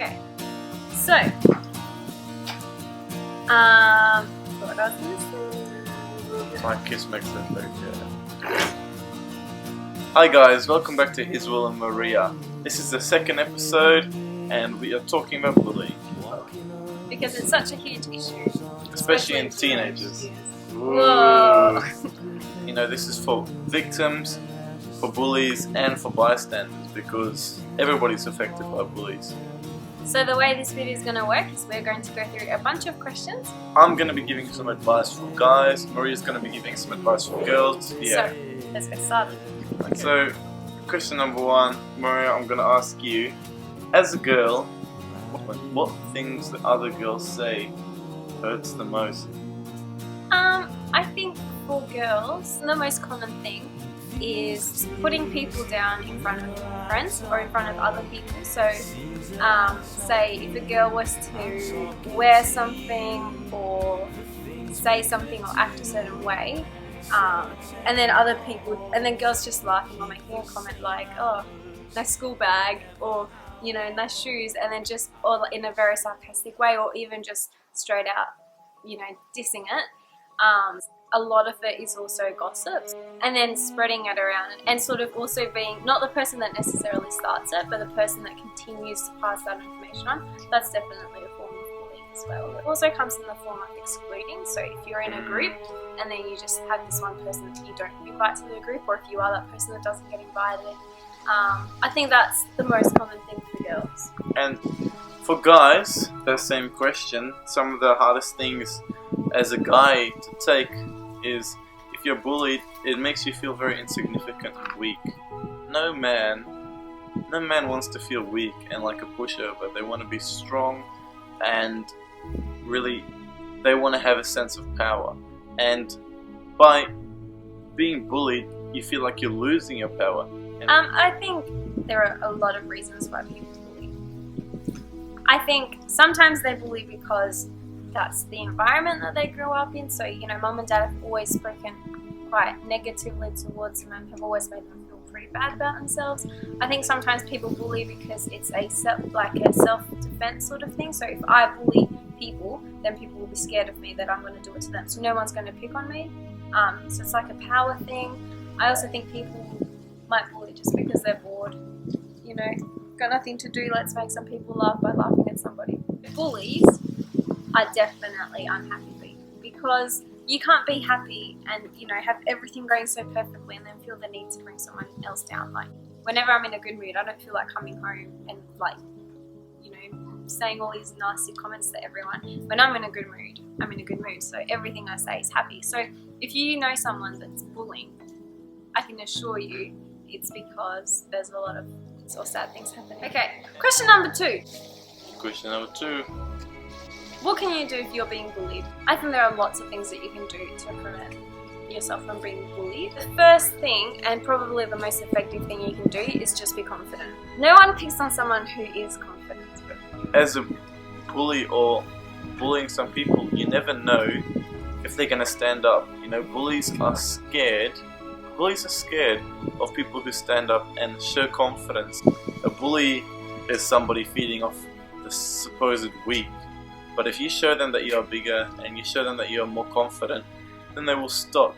Okay, so, what else is this? My kiss makes them very good. Hi guys, welcome back to Will&Maria. This is the second episode and we are talking about bullying. Because it's such a huge issue. Especially in teenagers. Whoa! You know, this is for victims, for bullies and for bystanders because everybody's affected by bullies. So the way this video is going to work is we're going to go through a bunch of questions. I'm going to be giving some advice for guys, Maria's going to be giving some advice for girls. Yeah. So, let's get started. Okay. So, question number one, Maria, I'm going to ask you, as a girl, what things that other girls say hurts the most? I think for girls, the most common thing is putting people down in front of friends or in front of other people. So, say if a girl was to wear something or say something or act a certain way, and then girls just laughing or making a comment like, "Oh, nice school bag," or you know, nice shoes, and then just or in a very sarcastic way, or even just straight out, you know, dissing it. A lot of it is also gossip, and then spreading it around, and sort of also being not the person that necessarily starts it, but the person that continues to pass that information on. That's definitely a form of bullying as well. It also comes in the form of excluding. So if you're in a group and then you just have this one person that you don't invite to the group, or if you are that person that doesn't get invited, I think that's the most common thing for girls. And for guys, the same question. Some of the hardest things as a guy to take is if you're bullied, it makes you feel very insignificant and weak. No man wants to feel weak and like a pushover. They want to be strong and really they want to have a sense of power. And by being bullied, you feel like you're losing your power. I think there are a lot of reasons why people bully. I think sometimes they bully because that's the environment that they grew up in. So, you know, mum and dad have always spoken quite negatively towards them and have always made them feel pretty bad about themselves. I think sometimes people bully because it's a self-defense sort of thing. So if I bully people, then people will be scared of me that I'm going to do it to them. So no one's going to pick on me. So it's like a power thing. I also think people might bully just because they're bored. You know, got nothing to do, let's make some people laugh by laughing at somebody. Bullies are definitely unhappy people because you can't be happy and, you know, have everything going so perfectly and then feel the need to bring someone else down. Like, whenever I'm in a good mood, I don't feel like coming home and, like, you know, saying all these nasty comments to everyone. When I'm in a good mood, I'm in a good mood, so everything I say is happy. So if you know someone that's bullying, I can assure you it's because there's a lot of or sad things happening. Okay, question number two. Question number two. What can you do if you're being bullied? I think there are lots of things that you can do to prevent yourself from being bullied. The first thing, and probably the most effective thing you can do, is just be confident. No one picks on someone who is confident. As a bully or bullying some people, you never know if they're going to stand up. You know, bullies are scared. Bullies are scared of people who stand up and show confidence. A bully is somebody feeding off the supposed weak. But if you show them that you are bigger and you show them that you are more confident, then they will stop.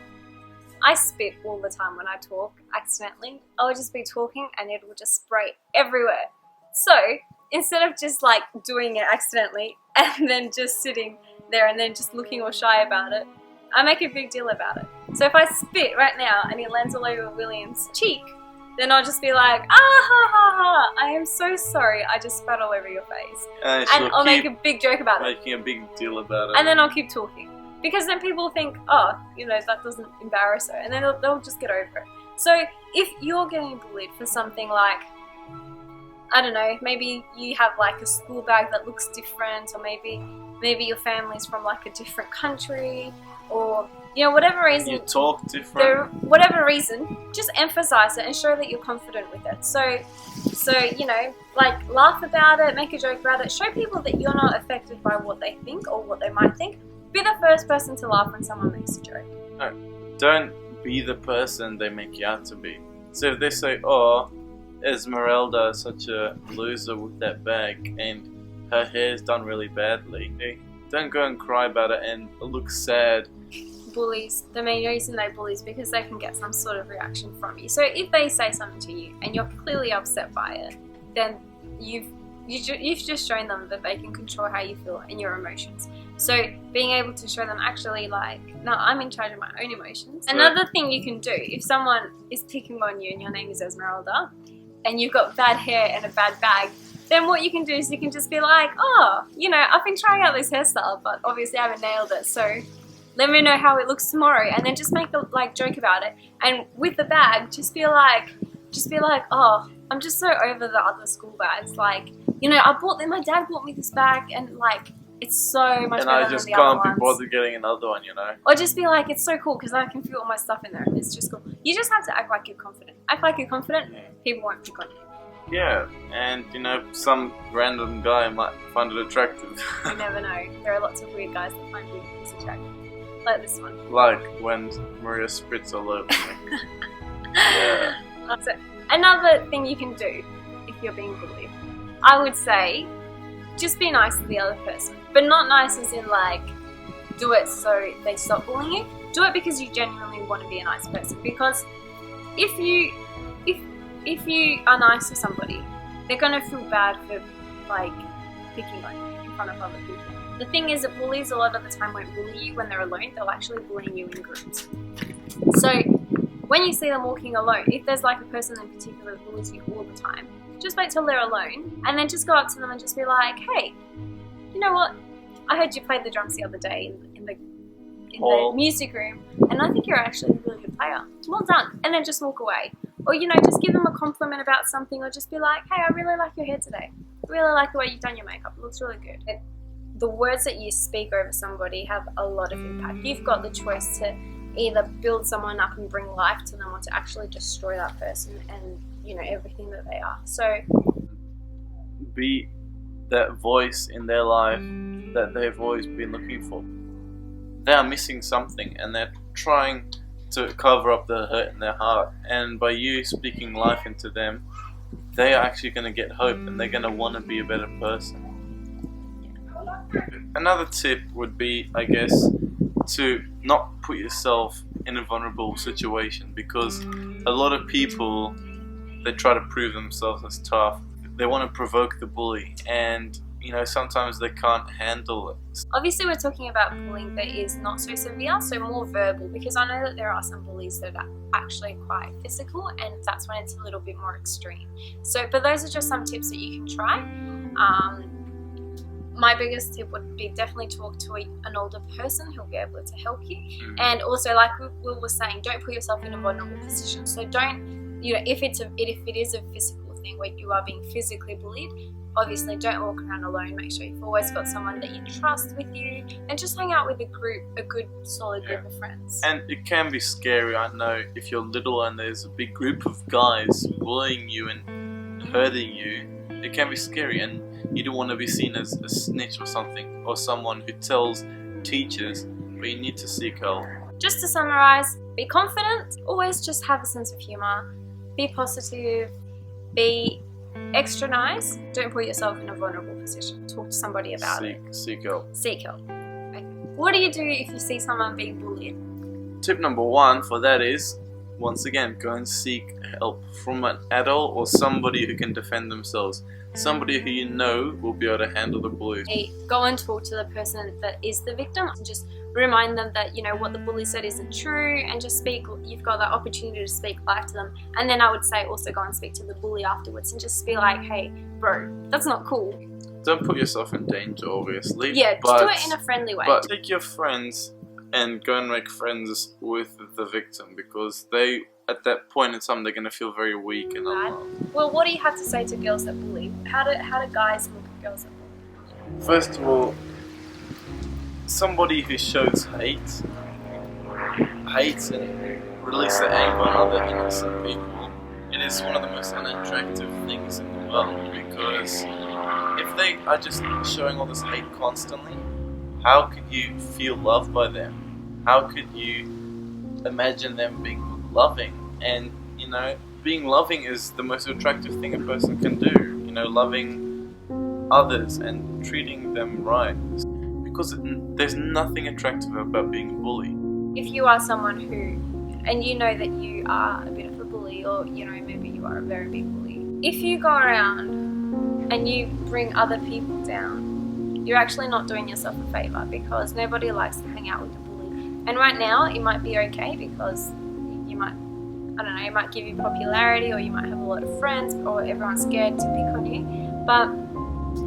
I spit all the time when I talk accidentally. I would just be talking and it will just spray everywhere. So instead of just like doing it accidentally and then just sitting there and then just looking all shy about it, I make a big deal about it. So if I spit right now and it lands all over William's cheek, then I'll just be like, ah ha ha ha, I am so sorry, I just spat all over your face. And I'll make a big joke about it. Making a big deal about it. And then I'll keep talking. Because then people think, oh, you know, that doesn't embarrass her. And then they'll just get over it. So if you're getting bullied for something like, I don't know, maybe you have like a school bag that looks different, or maybe your family's from like a different country, or, you know, whatever reason. You talk different. Whatever reason, just emphasize it and show that you're confident with it. So, you know, like laugh about it, make a joke about it, show people that you're not affected by what they think or what they might think. Be the first person to laugh when someone makes a joke. No, don't be the person they make you out to be. So if they say, oh, Esmeralda is such a loser with that bag, and her hair's done really badly. Hey, don't go and cry about it and look sad. Bullies, the main reason they bully is because they can get some sort of reaction from you. So if they say something to you and you're clearly upset by it, then you've just shown them that they can control how you feel and your emotions. So being able to show them actually like, no, I'm in charge of my own emotions. So another thing you can do, if someone is picking on you and your name is Esmeralda and you've got bad hair and a bad bag, then what you can do is you can just be like, oh, you know, I've been trying out this hairstyle, but obviously I haven't nailed it, so let me know how it looks tomorrow, and then just make a joke about it. And with the bag, just be like, oh, I'm just so over the other school bags. Like, you know, my dad bought me this bag, and like, it's so much better than the other ones. And I just can't be bothered getting another one, you know. Or just be like, it's so cool because I can fit all my stuff in there, and it's just cool. You just have to act like you're confident. Act like you're confident. People won't pick on you. Yeah, and you know, some random guy might find it attractive. You never know. There are lots of weird guys that find this attractive. Like this one. Like when Maria spits all over me. Yeah. So, another thing you can do if you're being bullied, I would say, just be nice to the other person. But not nice as in like, do it so they stop bullying you. Do it because you genuinely want to be a nice person. Because if you are nice to somebody, they're going to feel bad for like picking on you in front of other people. The thing is that bullies a lot of the time won't bully you when they're alone, they'll actually bully you in groups. So when you see them walking alone, if there's like a person in particular that bullies you all the time, just wait till they're alone and then just go up to them and just be like, hey, you know what? I heard you played the drums the other day in the music room, and I think you're actually a really good player. Well done. And then just walk away. Or, you know, just give them a compliment about something, or just be like, hey, I really like your hair today. I really like the way you've done your makeup. It looks really good. The words that you speak over somebody have a lot of impact. You've got the choice to either build someone up and bring life to them, or to actually destroy that person and, you know, everything that they are. So be that voice in their life that they've always been looking for. They are missing something and they're trying to cover up the hurt in their heart, and by you speaking life into them, they are actually going to get hope and they're going to want to be a better person. Another tip would be, I guess, to not put yourself in a vulnerable situation, because a lot of people, they try to prove themselves as tough. They want to provoke the bully, and you know, sometimes they can't handle it. Obviously we're talking about bullying that is not so severe, so more verbal, because I know that there are some bullies that are actually quite physical, and that's when it's a little bit more extreme. So, but those are just some tips that you can try. My biggest tip would be definitely talk to an older person who'll be able to help you. And also, like Will was saying, don't put yourself in a vulnerable position. So don't, you know, if it is a physical thing where you are being physically bullied, obviously don't walk around alone. Make sure you've always got someone that you trust with you, and just hang out with a good solid group of friends. And it can be scary, I know, if you're little and there's a big group of guys bullying you and hurting you. It can be scary, and you don't want to be seen as a snitch or something, or someone who tells teachers, but you need to seek help. Just to summarize, be confident, always just have a sense of humor, be positive, be extra nice, don't put yourself in a vulnerable position. Talk to somebody about it. Seek help. Seek help. Okay. What do you do if you see someone being bullied? Tip number 1 for that is, once again, go and seek help from an adult or somebody who can defend themselves. Somebody who you know will be able to handle the bully. Go and talk to the person that is the victim. Just remind them that, you know, what the bully said isn't true, and just speak. You've got the opportunity to speak life to them. And then I would say also go and speak to the bully afterwards and just be like, hey, bro, that's not cool. Don't put yourself in danger, obviously. Yeah, just do it in a friendly way. But take your friends and go and make friends with the victim, because they, at that point in time, they're going to feel very weak and alone. Well, what do you have to say to girls that bully? How do guys look at girls that bully? First of all, somebody who shows hate and release their anger on other innocent people, it is one of the most unattractive things in the world, because if they are just showing all this hate constantly, how could you feel loved by them? How could you imagine them being loving? And, you know, being loving is the most attractive thing a person can do. You know, loving others and treating them right. Because there's nothing attractive about being a bully. If you are someone who, and you know that you are a bit of a bully, or you know, maybe you are a very big bully, if you go around and you bring other people down, you're actually not doing yourself a favor, because nobody likes to hang out with a bully. And right now it might be okay because you might, I don't know, it might give you popularity, or you might have a lot of friends, or everyone's scared to pick on you. But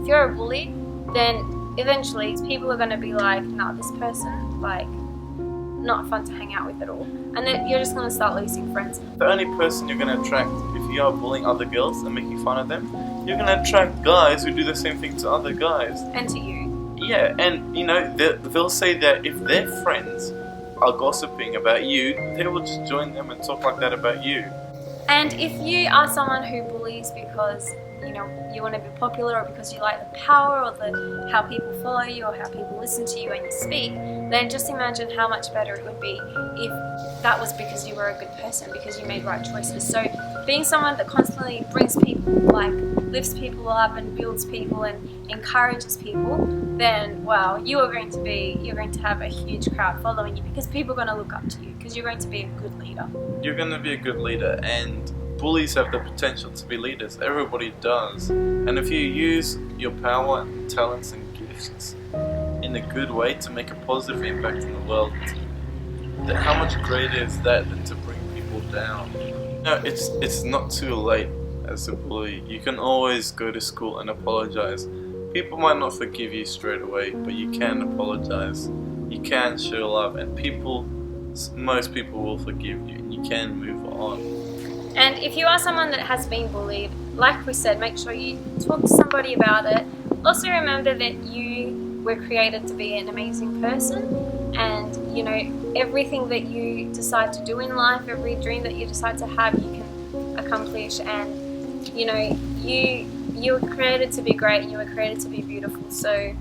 if you're a bully, then eventually people are going to be like, nah, this person, like, not fun to hang out with at all. And then you're just going to start losing friends. The only person you're going to attract, if you are bullying other girls and making fun of them, you're going to attract guys who do the same thing to other guys. And to you. Yeah, and you know, they'll say that if their friends are gossiping about you, they will just join them and talk like that about you. And if you are someone who bullies because, you know, you want to be popular, or because you like the power, or how people follow you, or how people listen to you when you speak, then just imagine how much better it would be if that was because you were a good person, because you made right choices. So being someone that constantly brings people, like lifts people up and builds people and encourages people, then wow, you're going to have a huge crowd following you, because people are going to look up to you, because you're going to be a good leader. You're going to be a good leader, and bullies have the potential to be leaders. Everybody does. And if you use your power and talents and gifts in a good way to make a positive impact in the world, then how much greater is that than to bring people down? No, it's not too late as a bully. You can always go to school and apologize. People might not forgive you straight away, but you can apologize. You can show love, and most people will forgive you, and you can move on. And if you are someone that has been bullied, like we said, make sure you talk to somebody about it. Also remember that you were created to be an amazing person, and you know, everything that you decide to do in life, every dream that you decide to have, you can accomplish. And you know, you were created to be great, and you were created to be beautiful. So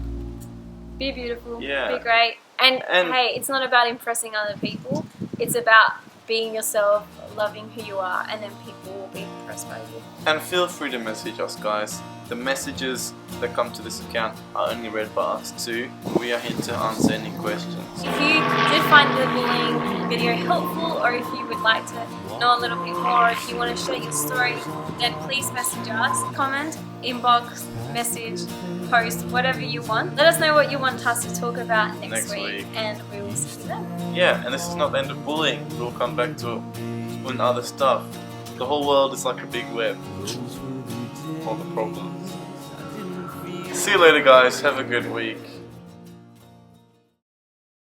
be beautiful, be great. And hey, it's not about impressing other people. It's about being yourself, loving who you are, and then people will be impressed by you. And feel free to message us, guys. The messages that come to this account are only read by us too. We are here to answer any questions. If you did find the bullying video helpful, or if you would like to know a little bit more, or if you want to share your story, then please message us. Comment, inbox, message, post, whatever you want. Let us know what you want us to talk about next week, and we will see you then. Yeah, and this is not the end of bullying. We'll come back to it and other stuff. The whole world is like a big web. All the problems. See you later, guys. Have a good week.